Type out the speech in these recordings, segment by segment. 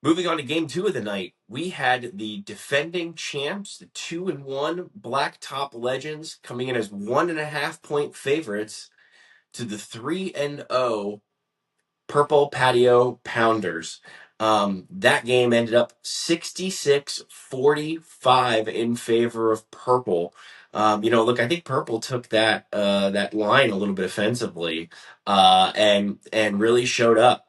Moving on to game two of the night, we had the defending champs, the 2-1 Blacktop Legends, coming in as 1.5 point favorites to the 3-0 Purple Patio Pounders. That game ended up 66-45 in favor of Purple. Look, I think Purple took that line a little bit offensively, and really showed up.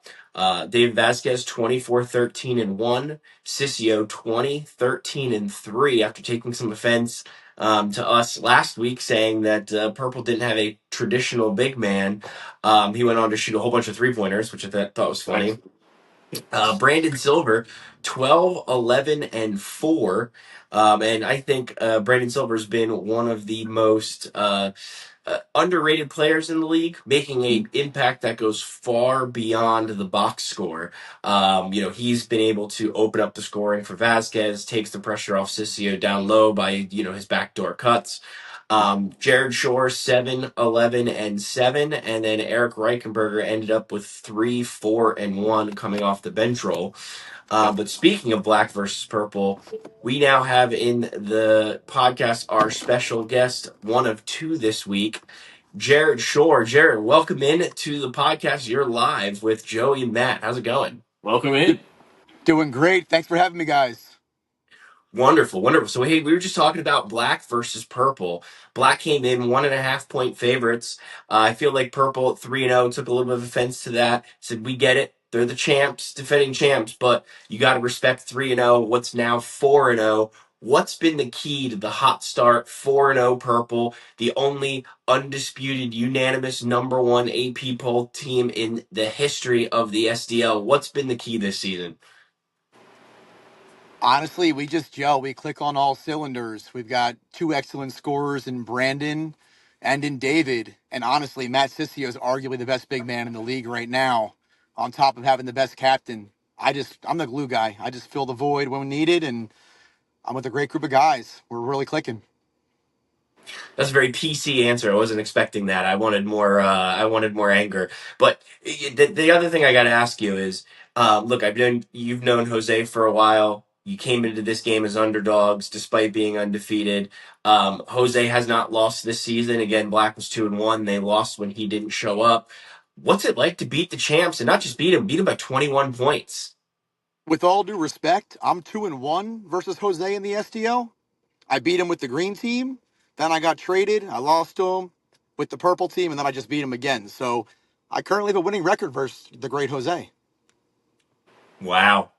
Dave Vasquez 24-13-1, Sissio 20-13-3 after taking some offense to us last week, saying that Purple didn't have a traditional big man. He went on to shoot a whole bunch of three-pointers, which I thought was funny. Brandon Silver, 12, 11, and 4. And I think Brandon Silver's been one of the most underrated players in the league, making an impact that goes far beyond the box score. He's been able to open up the scoring for Vasquez, takes the pressure off Sissio down low by, his backdoor cuts. Jared Shore, 7, 11, and 7. And then Eric Reichenberger ended up with 3, 4, and 1 coming off the bench roll. But speaking of Black versus Purple, we now have in the podcast our special guest, one of two this week, Jared Shore. Jared, welcome in to the podcast. You're live with Joey and Matt. How's it going? Welcome in. Doing great. Thanks for having me, guys. Wonderful, wonderful. So, hey, we were just talking about Black versus Purple. Black came in 1.5 point favorites. I feel like Purple at 3-0 took a little bit of offense to that. Said, we get it. They're the champs, defending champs, but you got to respect 3-0. What's now 4-0? What's been the key to the hot start 4-0 Purple, the only undisputed, unanimous number one AP poll team in the history of the SDL? What's been the key this season? Honestly, we just gel. We click on all cylinders. We've got two excellent scorers in Brandon and in David. And honestly, Matt Sissio is arguably the best big man in the league right now, on top of having the best captain. I'm the glue guy. I just fill the void when needed, and I'm with a great group of guys. We're really clicking. That's a very PC answer. I wasn't expecting that. I wanted more. I wanted more anger. But the other thing I got to ask you is, look, you've known Jose for a while. You came into this game as underdogs, despite being undefeated. Jose has not lost this season. Again, Black was 2-1. They lost when he didn't show up. What's it like to beat the champs and not just beat them by 21 points? With all due respect, I'm 2-1 versus Jose in the SDL. I beat him with the green team. Then I got traded. I lost to him with the purple team, and then I just beat him again. So I currently have a winning record versus the great Jose. Wow.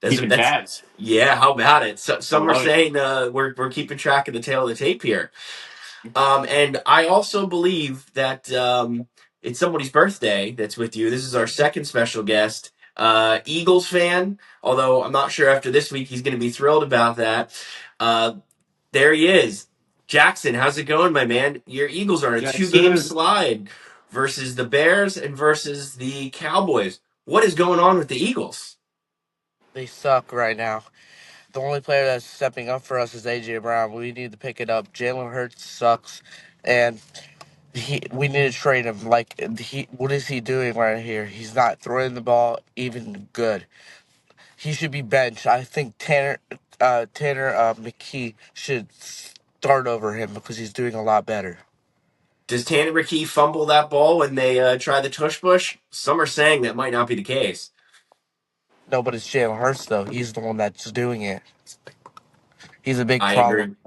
Keeping tabs. Yeah. How about it? So, I some are love it. saying we're keeping track of the tail of the tape here. And I also believe that it's somebody's birthday that's with you. This is our second special guest, Eagles fan. Although I'm not sure after this week he's going to be thrilled about that. Uh, there he is, Jackson. How's it going, my man? Your Eagles are on a Yes, 2-game sir. slide versus the Bears and versus the Cowboys. What is going on with the Eagles? They suck right now. The only player that's stepping up for us is AJ Brown. We need to pick it up. Jalen Hurts sucks, and we need to trade him. What is he doing right here? He's not throwing the ball even good. He should be benched. I think Tanner McKee should start over him because he's doing a lot better. Does Tanner McKee fumble that ball when they try the tush push? Some are saying that might not be the case. No, but it's Jalen Hurts though. He's the one that's doing it. He's a big I problem.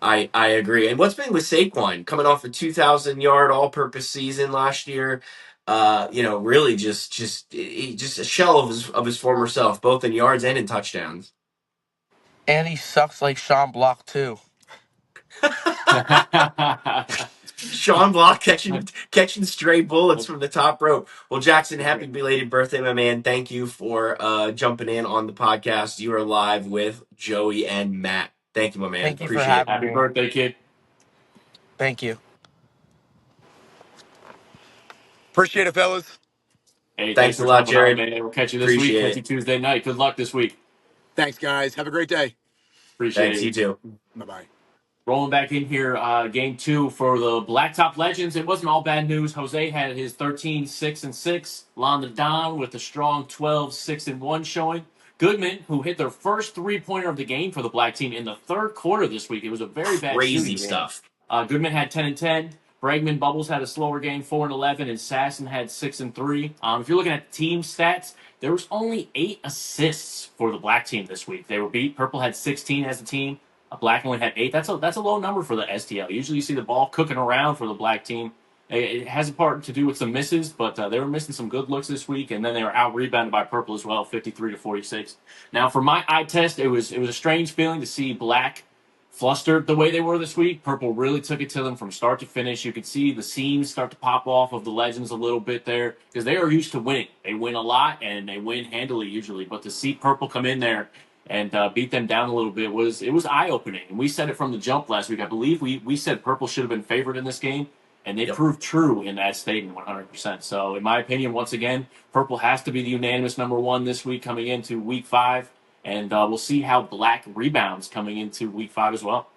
agree. I agree. And what's been with Saquon coming off a 2,000-yard all-purpose season last year? Really just a shell of his former self, both in yards and in touchdowns. And he sucks like Sean Block too. Sean Block catching stray bullets from the top rope. Well, Jackson, happy belated birthday, my man. Thank you for jumping in on the podcast. You are live with Joey and Matt. Thank you, my man. Thank you for Appreciate it. having Happy me. birthday, kid. Thank you. Appreciate it, fellas. Hey, thanks Thanks a for lot, jumping on, Jared. man. We'll catch you this week. Appreciate Catch it. you Tuesday night. Good luck this week. Thanks, guys. Have a great day. Appreciate Thanks, it. you too. Bye-bye. Rolling back in here, game two for the Blacktop Legends. It wasn't all bad news. Jose had his 13-6-6. Lon Don with a strong 12-6-1 showing. Goodman, who hit their first three-pointer of the game for the black team in the third quarter this week. It was a very bad Crazy shooting game. stuff. Goodman had 10-10. Bregman Bubbles had a slower game, 4-11, and Sasson had 6-3. If you're looking at the team stats, there was only 8 assists for the black team this week. They were beat. Purple had 16 as a team. Black only had 8. That's a low number for the SDL. Usually you see the ball cooking around for the black team. It has a part to do with some misses, but they were missing some good looks this week, and then they were out rebounded by Purple as well, 53-46. Now, for my eye test, it was a strange feeling to see black flustered the way they were this week. Purple really took it to them from start to finish. You could see the seams start to pop off of the Legends a little bit there because they are used to winning. They win a lot and they win handily usually, but to see Purple come in there and beat them down a little bit was eye opening. And we said it from the jump last week. I believe we said Purple should have been favored in this game, and they proved true in that statement 100%. So in my opinion, once again, Purple has to be the unanimous number one this week coming into week 5. And we'll see how Black rebounds coming into week 5 as well.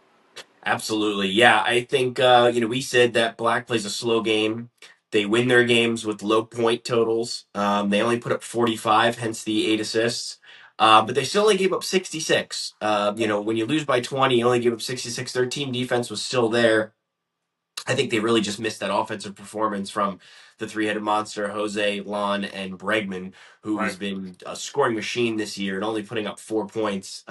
Absolutely. Yeah, I think we said that Black plays a slow game. They win their games with low point totals. They only put up 45, hence the 8 assists. But they still only gave up 66. When you lose by 20, you only give up 66. Their team defense was still there. I think they really just missed that offensive performance from the three-headed monster, Jose, Lon, and Bregman, who's been a scoring machine this year and only putting up 4 points.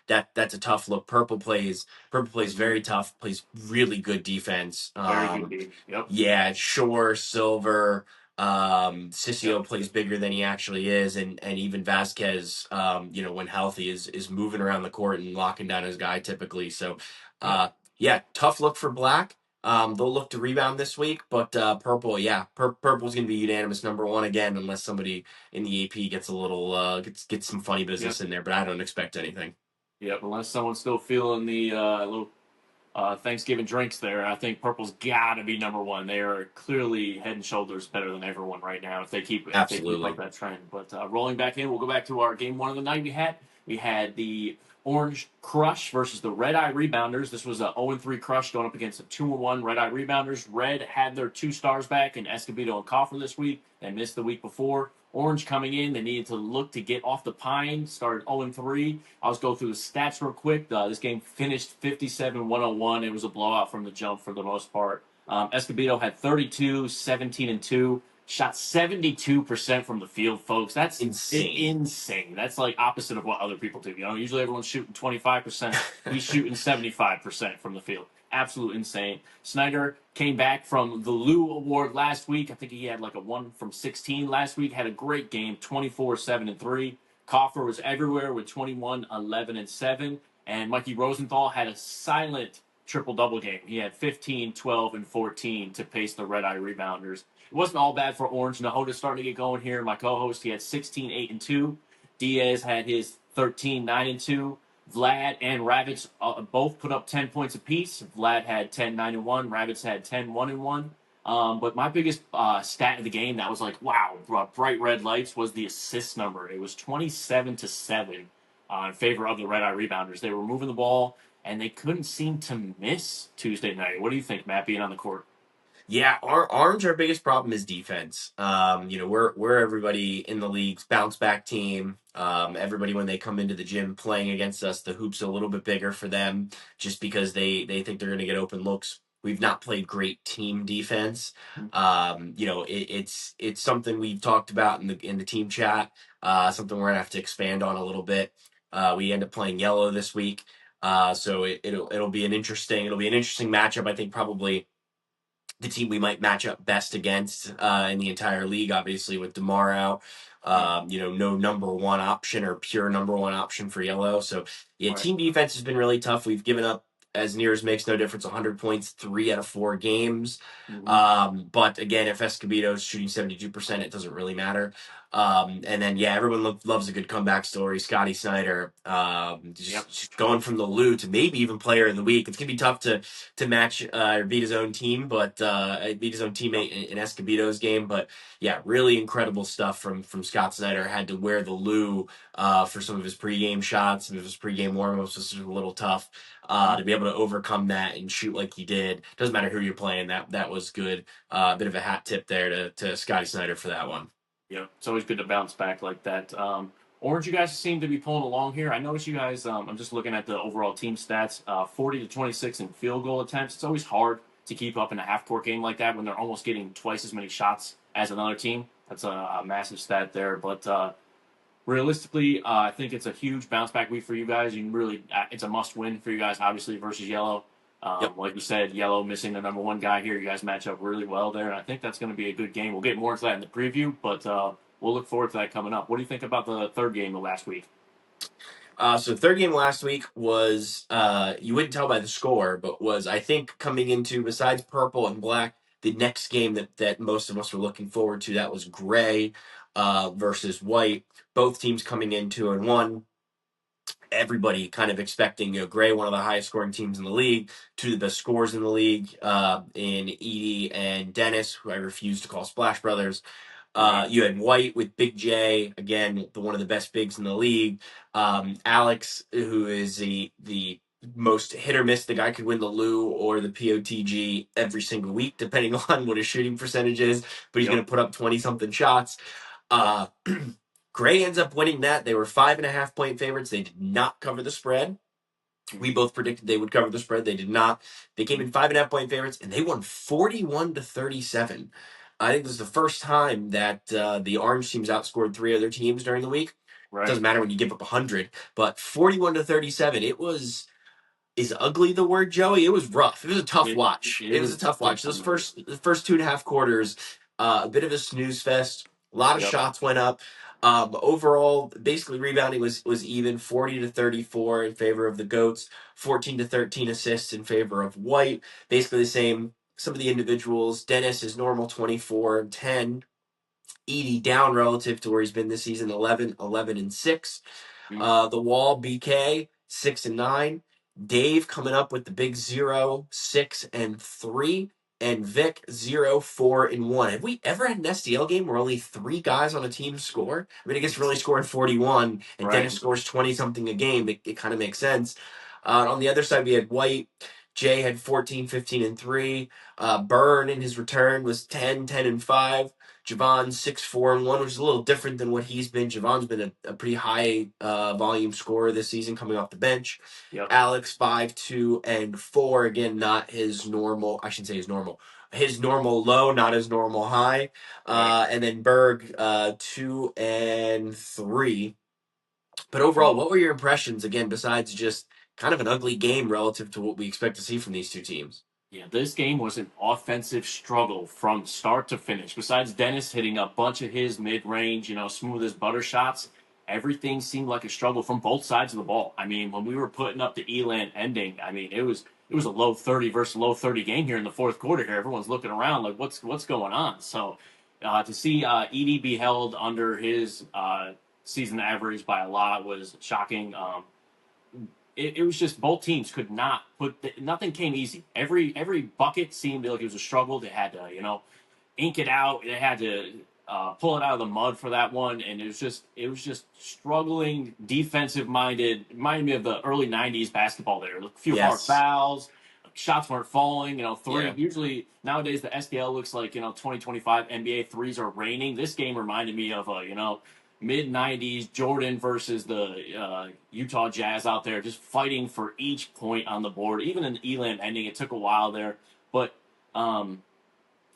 That's a tough look. Purple plays very tough, plays really good defense. Very good game. Yep. Yeah, Shore, Silver, Sissio plays bigger than he actually is, and even Vasquez, when healthy, is moving around the court and locking down his guy typically. So, tough look for Black. They'll look to rebound this week, but Purple, Purple's gonna be unanimous number one again, unless somebody in the AP gets a little gets some funny business in there. But I don't expect anything. Yep, unless someone's still feeling the little Thanksgiving drinks there. I think Purple's got to be number one. They are clearly head and shoulders better than everyone right now if they keep up that trend. But rolling back in, we'll go back to our game one of the night. We had the Orange Crush versus the Red Eye Rebounders. This was a 0-3 Crush going up against a 2-1 Red Eye Rebounders. Red had their 2 stars back in Escobedo and Coffer this week. They missed the week before. Orange coming in, they needed to look to get off the pine. Started 0-3. I'll just go through the stats real quick. This game finished 57-101. It was a blowout from the jump for the most part. Escobedo had 32, 17-2. Shot 72% from the field, folks. That's insane. That's like opposite of what other people do. Usually everyone's shooting 25%. He's shooting 75% from the field. Absolute insane. Snyder came back from the Lou Award last week. I think he had like a 1 from 16 last week. Had a great game, 24, 7-3. Coffer was everywhere with 21, 11, and 7. And Mikey Rosenthal had a silent triple-double game. He had 15, 12, and 14 to pace the Red Eye Rebounders. It wasn't all bad for Orange. Nehoda starting to get going here. My co-host, he had 16, 8, and 2. Diaz had his 13, 9, and 2. Vlad and Ravitz both put up 10 points apiece. Vlad had 10, 9, and 1. Ravitz had 10, 1, and 1. But my biggest stat of the game that was like, wow, bright red lights was the assist number. It was 27-7 in favor of the Red Eye Rebounders. They were moving the ball, and they couldn't seem to miss Tuesday night. What do you think, Matt, being on the court? Yeah, Orange, our biggest problem is defense. We're everybody in the league's bounce back team. Everybody when they come into the gym playing against us, the hoop's a little bit bigger for them just because they think they're going to get open looks. We've not played great team defense. It's something we've talked about in the team chat. Something we're gonna have to expand on a little bit. We end up playing yellow this week, so it'll be an interesting matchup. I think probably the team we might match up best against in the entire league, obviously with DeMar out. No number one option or pure number one option for yellow. So team defense has been really tough. We've given up, as near as makes no difference, 100 points 3 out of 4 games. But again, if Escobedo's shooting 72%, it doesn't really matter. And then, yeah, everyone loves a good comeback story. Scotty Snyder, Yep. just going from the Lou to maybe even player of the week. It's gonna be tough to match or beat his own team, but beat his own Yep. teammate in Escobedo's game. But yeah, really incredible stuff from Scott Snyder. Had to wear the Lou for some of his pregame shots, some of his pregame warmups was a little tough. To be able to overcome that and shoot like he did, doesn't matter who you're playing. That was good. Bit of a hat tip there to Scotty Snyder for that one. Yeah, it's always good to bounce back like that. Orange, you guys seem to be pulling along here. I noticed you guys. I'm just looking at the overall team stats. 40 to 26 in field goal attempts. It's always hard to keep up in a half court game like that when they're almost getting twice as many shots as another team. That's a massive stat there. But realistically, I think it's a huge bounce back week for you guys. You really, it's a must win for you guys, obviously versus Yellow. Yep. Like you said, Yellow missing the number one guy here. You guys match up really well there, and I think that's going to be a good game. We'll get more into that in the preview, but we'll look forward to that coming up. What do you think about the third game of last week? So the third game last week was you wouldn't tell by the score, but was I think coming into besides purple and black, the next game that most of us were looking forward to. That was gray versus white. Both teams coming in 2-1. Everybody kind of expecting Gray, one of the highest scoring teams in the league, two of the best scorers in the league in Edie and Dennis, who I refuse to call Splash Brothers. Right. You had White with Big J, again, one of the best bigs in the league. Alex, who is the most hit or miss. The guy could win the Lou or the POTG every single week, depending on what his shooting percentage is, but he's Yep. going to put up 20 something shots. Uh, Gray ends up winning that. They were 5.5 point favorites. They did not cover the spread. We both predicted they would cover the spread. They did not. They came in 5.5 point favorites, and they won 41-37. I think this is the first time that the orange teams outscored three other teams during the week. It Right. doesn't matter when you give up 100, but 41-37. It was is ugly the word, Joey? It was rough. It was a tough watch. It It was a was tough watch. Those definitely. the first 2.5 quarters, a bit of a snooze fest. A lot of Yep. shots went up. Overall, basically rebounding was even 40-34 in favor of the goats, 14-13 assists in favor of white. Basically the same. Some of the individuals, Dennis is normal 24-10. Edie down relative to where he's been this season, 11-6. Mm. The Wall, BK, 6-9. Dave coming up with the big 0-6-3. And Vic 0-4-1. Have we ever had an SDL game where only three guys on a team score? I mean, I guess we're only scoring 41 and Right. Dennis scores 20 something a game. It kind of makes sense. On the other side, we had White. Jay had 14, 15-3. Burn in his return was 10-5. Javon 6-4-1, which is a little different than what he's been. Javon's been a pretty high volume scorer this season coming off the bench. Yep. Alex 5-2-4. Again, not his normal. I should say his normal. His normal low, not his normal high. Right. And then Berg 2-3. But overall, what were your impressions again? Besides just kind of an ugly game relative to what we expect to see from these two teams. Yeah, this game was an offensive struggle from start to finish. Besides Dennis hitting a bunch of his mid-range, smooth as butter shots, everything seemed like a struggle from both sides of the ball. I mean, when we were putting up the Elan ending, I mean, it was a low 30 versus low 30 game here in the fourth quarter. Here, everyone's looking around like, what's going on? So, to see Edie be held under his season average by a lot was shocking. It was just both teams could not nothing came easy. Every bucket seemed like it was a struggle. They had to ink it out. They had to pull it out of the mud for that one, and it was just struggling, defensive minded. Reminded me of the early '90s basketball. There, a few hard Yes. fouls, shots weren't falling. Three. Yeah. Usually nowadays the SDL looks like 2025 NBA threes are raining. This game reminded me of mid '90s Jordan versus the Utah Jazz out there, just fighting for each point on the board. Even in the Elam ending, it took a while there, but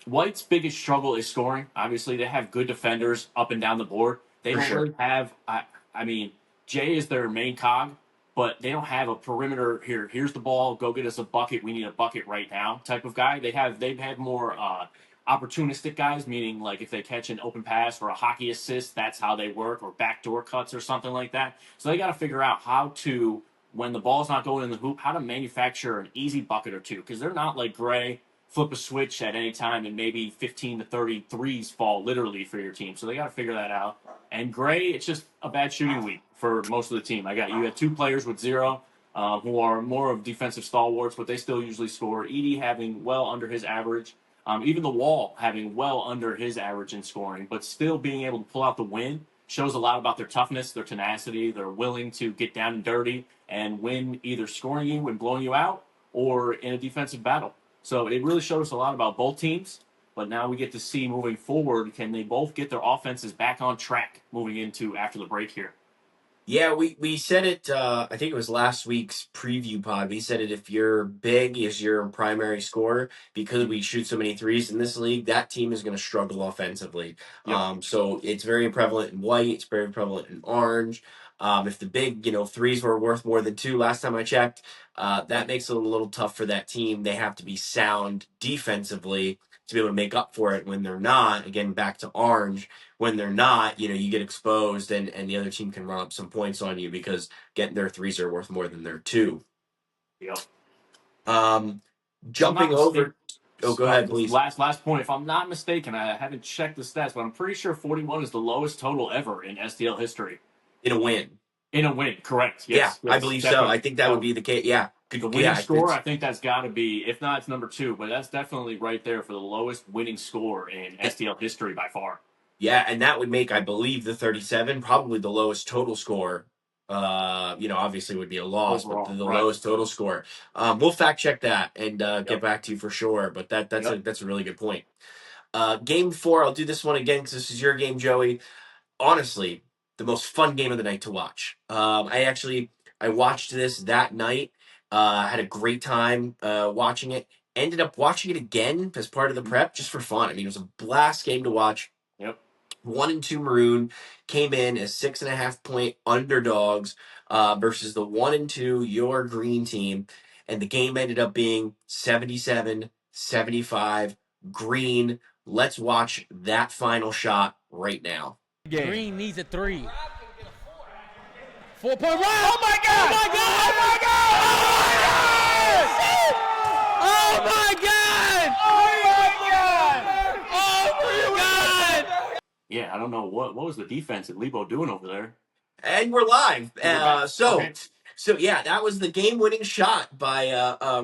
White's biggest struggle is scoring. Obviously, they have good defenders up and down the board. They For don't sure. really have. I mean, Jay is their main cog, but they don't have a perimeter here. Here's the ball. Go get us a bucket. We need a bucket right now. Type of guy. They've had more opportunistic guys, meaning like if they catch an open pass or a hockey assist, that's how they work, or backdoor cuts or something like that. So they got to figure out how to, when the ball's not going in the hoop, how to manufacture an easy bucket or two, because they're not like Gray flip a switch at any time and maybe 15 to 30 threes fall literally for your team. So they got to figure that out. And Gray, it's just a bad shooting week for most of the team. You had two players with zero who are more of defensive stalwarts, but they still usually score. Edie having well under his average. Even the Wall having well under his average in scoring, but still being able to pull out the win shows a lot about their toughness, their tenacity. They're willing to get down and dirty and win either scoring you and blowing you out or in a defensive battle. So it really showed us a lot about both teams. But now we get to see moving forward, can they both get their offenses back on track moving into after the break here? Yeah, we said it. I think it was last week's preview pod. We said it. If you're big as your primary scorer, because we shoot so many threes in this league, that team is going to struggle offensively. Yep. So it's very prevalent in white. It's very prevalent in orange. If the big, threes were worth more than two last time I checked, that makes it a little tough for that team. They have to be sound defensively to be able to make up for it when they're not. Again, back to orange, when they're not, you get exposed and the other team can run up some points on you because getting their threes are worth more than their two. Yep. Jumping over. Oh, go ahead, please. Last point. If I'm not mistaken, I haven't checked the stats, but I'm pretty sure 41 is the lowest total ever in SDL history. In a win. In a win, correct. Yes, yeah, I believe so. I think that would be the case. Yeah. The winning score, I think that's got to be, if not, it's number two, but that's definitely right there for the lowest winning score in SDL history by far. Yeah, and that would make, I believe, the 37 probably the lowest total score. Obviously would be a loss, Overall, but the right. lowest total score. We'll fact check that and get back to you for sure. But that's a really good point. Game 4, I'll do this one again because this is your game, Joey. Honestly, the most fun game of the night to watch. I watched this that night. Had a great time watching it. Ended up watching it again as part of the prep just for fun. I mean, it was a blast game to watch. Yep. 1-2 Maroon came in as 6.5-point underdogs versus the 1-2 your green team, and the game ended up being 77-75 green. Let's watch that final shot right now. Green needs a 3. 4-point run! Oh my God! Oh my God! Oh my God! Oh my God! Oh my God! Oh my God! Yeah, I don't know what was the defense at Lebo doing over there. And we're live. Okay. So yeah, that was the game-winning shot by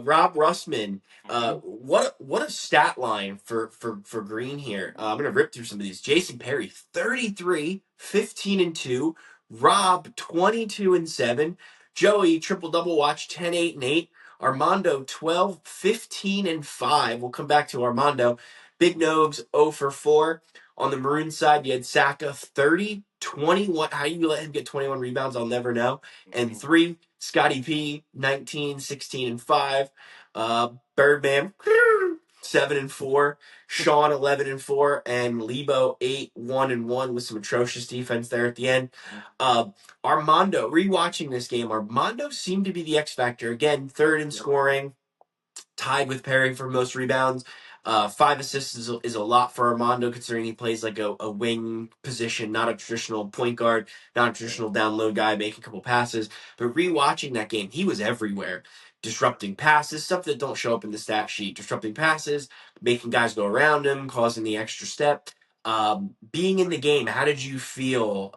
Rob Russman. What a stat line for Green here. I'm gonna rip through some of these. Jason Perry, 33, 15 and 2. Rob, 22 and 7. Joey, triple double watch, 10, 8 and 8. Armando, 12, 15 and 5. We'll come back to Armando. Big Nogs, 0 for 4. On the Maroon side, you had Saka, 30, 21. How you let him get 21 rebounds, I'll never know. And 3, Scotty P, 19, 16 and 5. Birdman, 7 and 4. Sean, 11 and 4. And Lebo, 8, 1 and 1 with some atrocious defense there at the end. Armando, rewatching this game, Armando seemed to be the X factor. Again, third in scoring, tied with Perry for most rebounds. 5 assists is a lot for Armando, considering he plays like a wing position, not a traditional point guard, not a traditional down low guy making a couple passes. But rewatching that game, he was everywhere. Disrupting passes, stuff that don't show up in the stat sheet. Disrupting passes, making guys go around him, causing the extra step. Being in the game, how did you feel,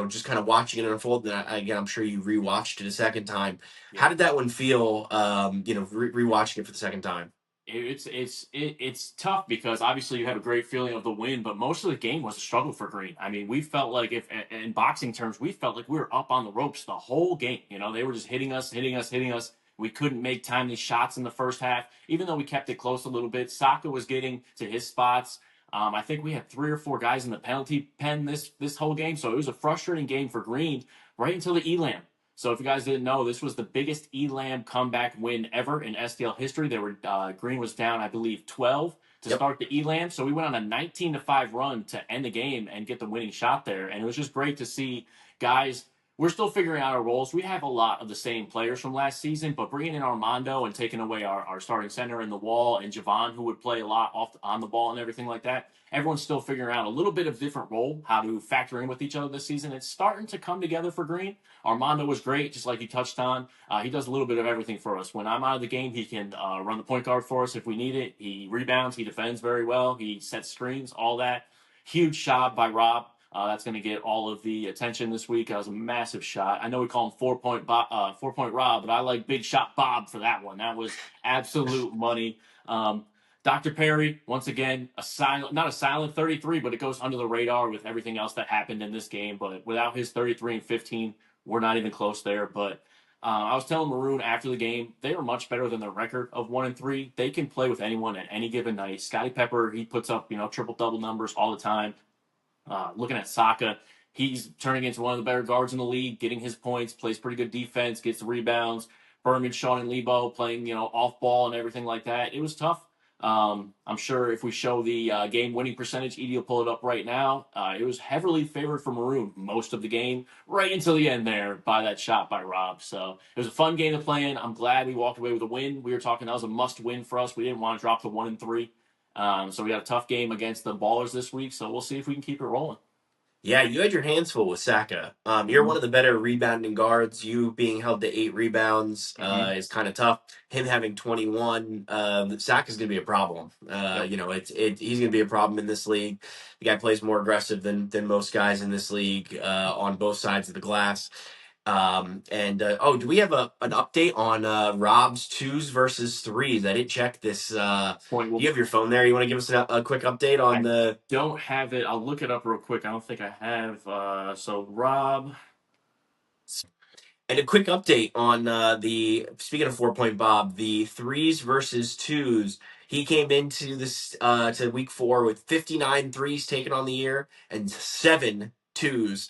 just kind of watching it unfold? And again, I'm sure you rewatched it a second time. Yeah. How did that one feel, rewatching it for the second time? It's tough because obviously you have a great feeling of the win, but most of the game was a struggle for Green. I mean, we felt like if in boxing terms, we felt like we were up on the ropes the whole game. They were just hitting us. We couldn't make timely shots in the first half, even though we kept it close a little bit. Saka was getting to his spots. I think we had 3 or 4 guys in the penalty pen this whole game, so it was a frustrating game for Green right until the Elam. So if you guys didn't know, this was the biggest Elam comeback win ever in SDL history. Green was down, I believe, 12 to start the Elam. So we went on a 19-5 run to end the game and get the winning shot there. And it was just great to see guys we're still figuring out our roles. We have a lot of the same players from last season, but bringing in Armando and taking away our starting center in the wall and Javon, who would play a lot on the ball and everything like that, everyone's still figuring out a little bit of different role, how to factor in with each other this season. It's starting to come together for Green. Armando was great, just like you touched on. He does a little bit of everything for us. When I'm out of the game, he can run the point guard for us if we need it. He rebounds, he defends very well, he sets screens, all that. Huge shot by Rob. That's going to get all of the attention this week. That was a massive shot. I know we call him 4-point Rob, but I like Big Shot Bob for that one. That was absolute money. Dr. Perry, once again, not a silent 33, but it goes under the radar with everything else that happened in this game. But without his 33 and 15, we're not even close there. But I was telling Maroon after the game, they are much better than their record of 1-3. They can play with anyone at any given night. Scottie Pepper, he puts up triple-double numbers all the time. Looking at Saka, he's turning into one of the better guards in the league, getting his points, plays pretty good defense, gets the rebounds. Berman, Sean, and Lebo playing, off ball and everything like that. It was tough. I'm sure if we show the game winning percentage, Edie will pull it up right now. It was heavily favored for Maroon most of the game, right until the end there by that shot by Rob. So it was a fun game to play in. I'm glad we walked away with a win. We were talking that was a must win for us. We didn't want to drop to 1-3. So we got a tough game against the Ballers this week. So we'll see if we can keep it rolling. Yeah, you had your hands full with Saka. You're one of the better rebounding guards. You being held to 8 rebounds is kind of tough. Him having 21, Saka's going to be a problem. Yep. He's going to be a problem in this league. The guy plays more aggressive than most guys in this league on both sides of the glass. Do we have an update on Rob's 2s versus 3s? I didn't check this. You have your phone there. You want to give us a quick update on the? Don't have it. I'll look it up real quick. I don't think I have. So Rob. And a quick update on speaking of 4-point Bob, the 3s versus 2s. He came into this to week 4 with 59 threes taken on the year and 7 2s.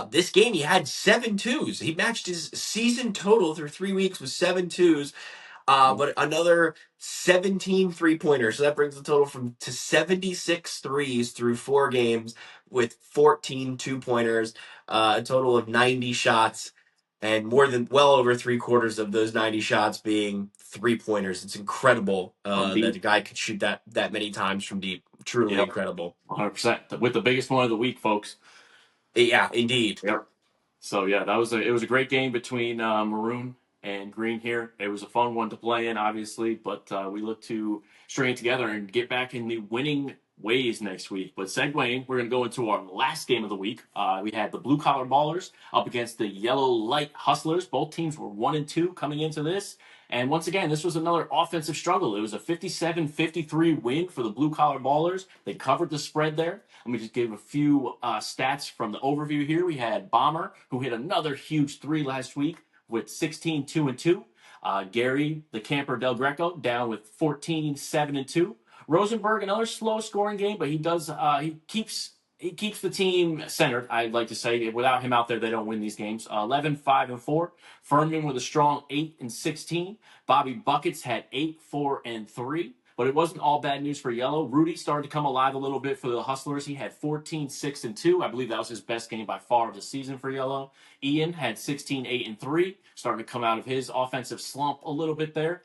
This game he had 7 2s. He matched his season total through 3 weeks with 7 2s. But another 17 3-pointers. So that brings the total to 76 threes through 4 games with 14 2-pointers, a total of 90 shots, and well over 3/4 of those 90 shots being 3-pointers. It's incredible that a guy could shoot that many times from deep. Truly incredible. 100%. With the biggest one of the week, folks. Yeah, indeed. Yep. So yeah, it was a great game between Maroon and Green here. It was a fun one to play in, obviously, but we look to string it together and get back in the winning ways next week. But segueing, we're going to go into our last game of the week. We had the Blue Collar Ballers up against the Yellow Light Hustlers. Both teams were 1-2 coming into this. And once again, this was another offensive struggle. It was a 57-53 win for the Blue Collar Ballers. They covered the spread there. Let me just give a few stats from the overview here. We had Bomber, who hit another huge 3 last week with 16, 2-2. Gary, the camper Del Greco, down with 14, 7-2. Rosenberg, another slow scoring game, but he keeps the team centered, I'd like to say. Without him out there, they don't win these games. 11, 5-4. Furman with a strong 8-16. Bobby Buckets had 8, 4-3. But it wasn't all bad news for Yellow. Rudy started to come alive a little bit for the Hustlers. He had 14, 6-2. I believe that was his best game by far of the season for Yellow. Ian had 16, 8-3, starting to come out of his offensive slump a little bit there.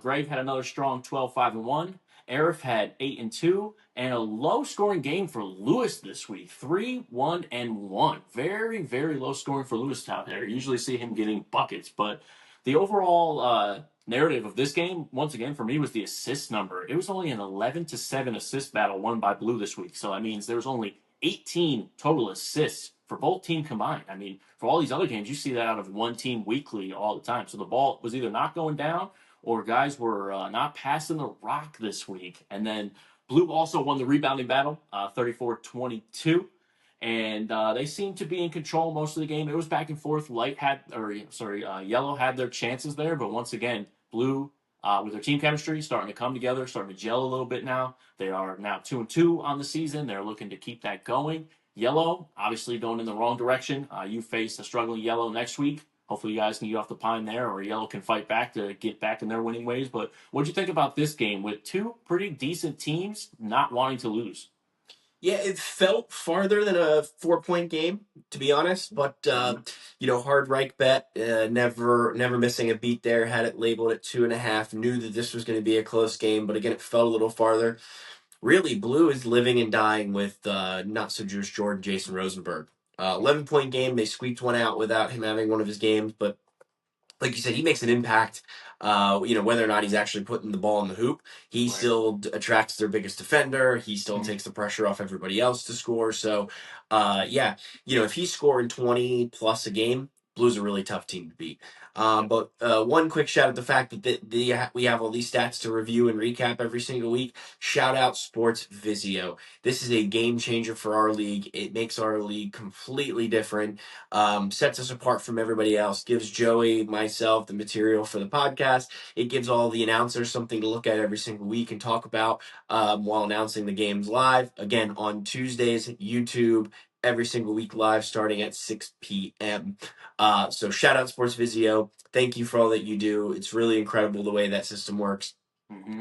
Grave had another strong 12, 5-1. Arif had 8-2, and a low-scoring game for Lewis this week, 3-1-1. Very, very low scoring for Lewis out there. You usually see him getting buckets, but the overall narrative of this game, once again, for me, was the assist number. It was only an 11-7 assist battle won by Blue this week, so that means there was only 18 total assists for both teams combined. I mean, for all these other games, you see that out of one team weekly all the time. So the ball was either not going down or guys were not passing the rock this week. And then Blue also won the rebounding battle, 34-22. And they seemed to be in control most of the game. It was back and forth. Yellow had their chances there, but once again, Blue, with their team chemistry, starting to come together, starting to gel a little bit now. They are now 2-2 on the season. They're looking to keep that going. Yellow, obviously going in the wrong direction. You face a struggling Yellow next week. Hopefully you guys can get off the pine there, or Yellow can fight back to get back in their winning ways. But what'd you think about this game with two pretty decent teams not wanting to lose? Yeah, it felt farther than a 4-point game, to be honest. But hard Reich bet, never missing a beat there. Had it labeled at 2.5. Knew that this was going to be a close game, but again, it felt a little farther. Really, Blue is living and dying with not so Jewish Jordan, Jason Rosenberg. 11-point game. They squeaked one out without him having one of his games, but like you said, he makes an impact. Whether or not he's actually putting the ball in the hoop, he Right. still attracts their biggest defender. He still takes the pressure off everybody else to score. So, if he's scoring 20 plus a game, Blues a really tough team to beat. But one quick shout at the fact that we have all these stats to review and recap every single week. Shout out Sports Visio. This is a game changer for our league. It makes our league completely different. Sets us apart from everybody else, gives Joey, myself, the material for the podcast. It gives all the announcers something to look at every single week and talk about while announcing the games live. Again, on Tuesdays, YouTube, every single week live starting at 6 p.m. So shout out Sports Visio. Thank you for all that you do. It's really incredible the way that system works.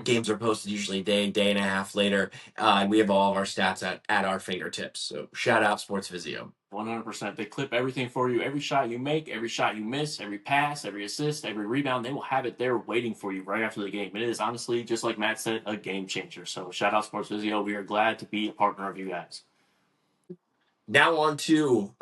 Games are posted usually a day and a half later, and we have all of our stats at our fingertips. So shout out Sports Visio. 100%. They clip everything for you. Every shot you make, every shot you miss, every pass, every assist, every rebound, they will have it there waiting for you right after the game. It is honestly, just like Matt said, a game changer. So shout out Sports Visio. We are glad to be a partner of you guys. Now on to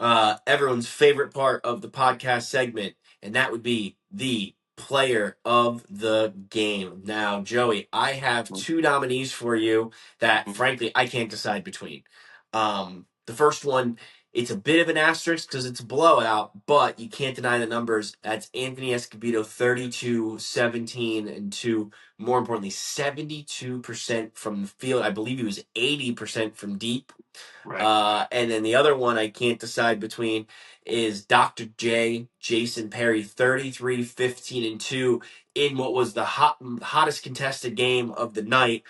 everyone's favorite part of the podcast segment, and that would be the player of the game. Now, Joey, I have two nominees for you that, frankly, I can't decide between. The first one, it's a bit of an asterisk because it's a blowout, but you can't deny the numbers. That's Anthony Escobedo, 32, 17, and 2. More importantly, 72% from the field. I believe he was 80% from deep. Right. And then the other one I can't decide between is Dr. J, Jason Perry, 33, 15, and 2 in what was the hottest contested game of the night.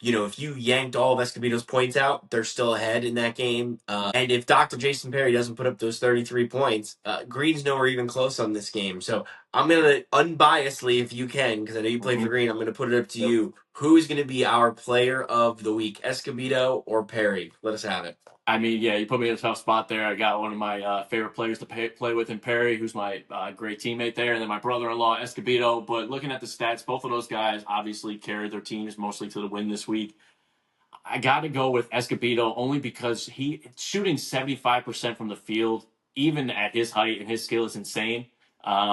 If you yanked all of Escobedo's points out, they're still ahead in that game. And if Dr. Jason Perry doesn't put up those 33 points, Green's nowhere even close on this game. So I'm going to unbiasedly, if you can, because I know you played for Green, I'm going to put it up to you. Who is going to be our player of the week, Escobedo or Perry? Let us have it. I mean, yeah, you put me in a tough spot there. I got one of my favorite players to play with in Perry, who's my great teammate there, and then my brother-in-law, Escobedo. But looking at the stats, both of those guys obviously carried their teams mostly to the win this week. I got to go with Escobedo only because he shooting 75% from the field, even at his height and his skill, is insane.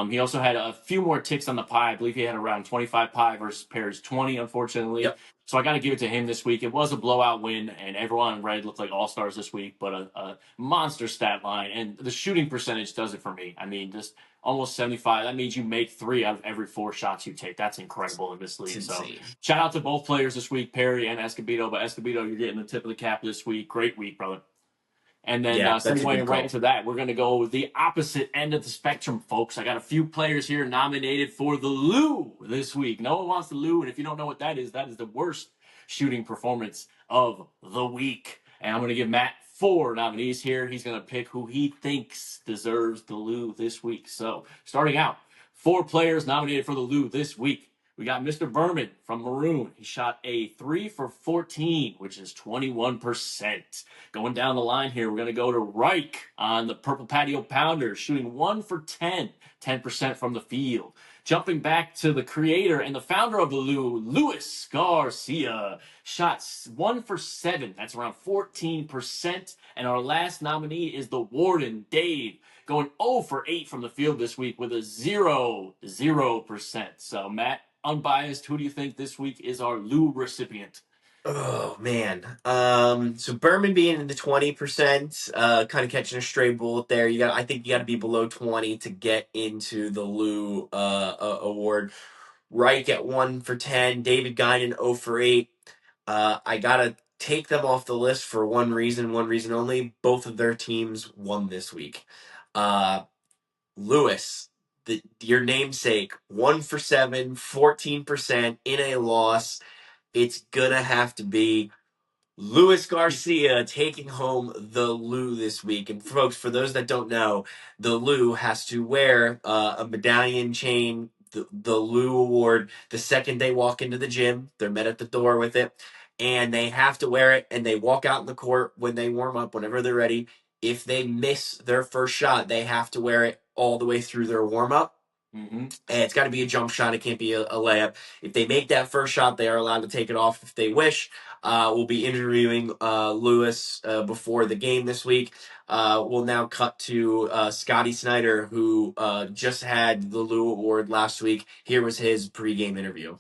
He also had a few more ticks on the pie. I believe he had around 25 pie versus Perry's 20, unfortunately. Yep. So I got to give it to him this week. It was a blowout win, and everyone in red looked like all-stars this week, but a monster stat line. And the shooting percentage does it for me. I mean, just almost 75. That means you make 3 out of every 4 shots you take. That's incredible in this league. So shout out to both players this week, Perry and Escobedo. But Escobedo, you're getting the tip of the cap this week. Great week, brother. And then segueing right into that, we're going to go with the opposite end of the spectrum, folks. I got a few players here nominated for the Lou this week. No one wants the Lou, and if you don't know what that is the worst shooting performance of the week. And I'm going to give Matt 4 nominees here. He's going to pick who he thinks deserves the Lou this week. So starting out, 4 players nominated for the Lou this week. We got Mr. Berman from Maroon. He shot a 3 for 14, which is 21%. Going down the line here, we're going to go to Reich on the Purple Patio Pounders, shooting 1 for 10, 10% from the field. Jumping back to the creator and the founder of the Lou, Luis Garcia, shot 1 for 7. That's around 14%. And our last nominee is the Warden, Dave, going 0 for 8 from the field this week with a 0%. So, Matt, unbiased, who do you think this week is our Lou recipient? Oh man. So Berman being in the 20%, kind of catching a stray bullet there. I think you got to be below 20 to get into the Lou award. Reich at 1 for 10, David Guinan 0 for 8. I gotta take them off the list for one reason only. Both of their teams won this week. Lewis, your namesake, 1 for 7, 14% in a loss. It's gonna have to be Luis Garcia taking home the Lou this week. And folks, for those that don't know, the Lou has to wear a medallion chain, the Lou award, the second they walk into the gym. They're met at the door with it. and they have to wear it, and they walk out in the court when they warm up, whenever they're ready. If they miss their first shot, they have to wear it all the way through their warm up. And it's got to be a jump shot. It can't be a layup. If they make that first shot, they are allowed to take it off if they wish. We'll be interviewing Lewis before the game this week. We'll now cut to Scotty Snyder, who just had the Lou Award last week. Here was his pregame interview.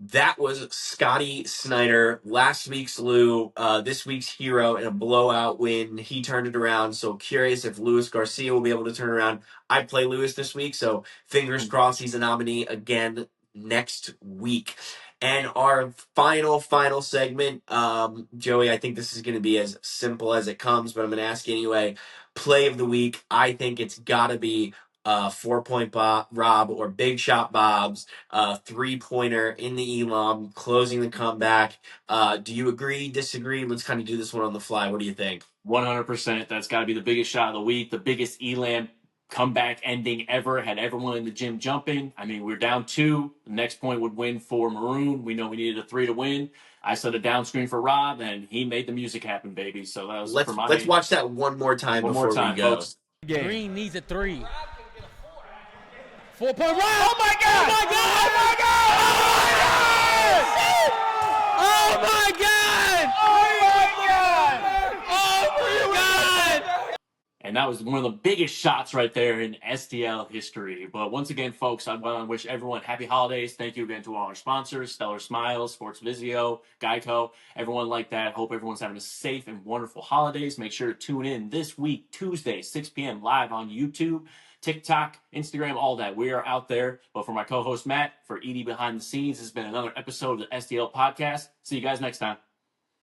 That was Scotty Snyder, last week's Lou, this week's hero in a blowout win. He turned it around. So curious if Luis Garcia will be able to turn around. I play Luis this week, so fingers crossed he's a nominee again next week. And our final segment, Joey, I think this is going to be as simple as it comes, but I'm going to ask you anyway. Play of the week, I think it's got to be 4-point Rob or Big Shot Bob's 3-pointer in the Elam, closing the comeback. Do you agree, disagree? Let's kind of do this one on the fly. What do you think? 100%. That's got to be the biggest shot of the week, the biggest Elam comeback ending ever. Had everyone in the gym jumping. I mean, we're down 2. The next point would win for Maroon. We know we needed a 3 to win. I set a down screen for Rob, and he made the music happen, baby. So that was for my. Let's watch that one more time before we go. Folks. Green needs a 3. 4-point Rob! Oh my God! Oh my God! Oh my God! Oh my God! Oh my God! Oh my God! And that was one of the biggest shots right there in SDL history. But once again, folks, I want to wish everyone happy holidays. Thank you again to all our sponsors, Stellar Smiles, Sports Visio, Geico, everyone like that. Hope everyone's having a safe and wonderful holidays. Make sure to tune in this week, Tuesday, 6 p.m. live on YouTube, TikTok, Instagram, all that. We are out there. But for my co-host, Matt, for Edie Behind the Scenes, this has been another episode of the SDL podcast. See you guys next time.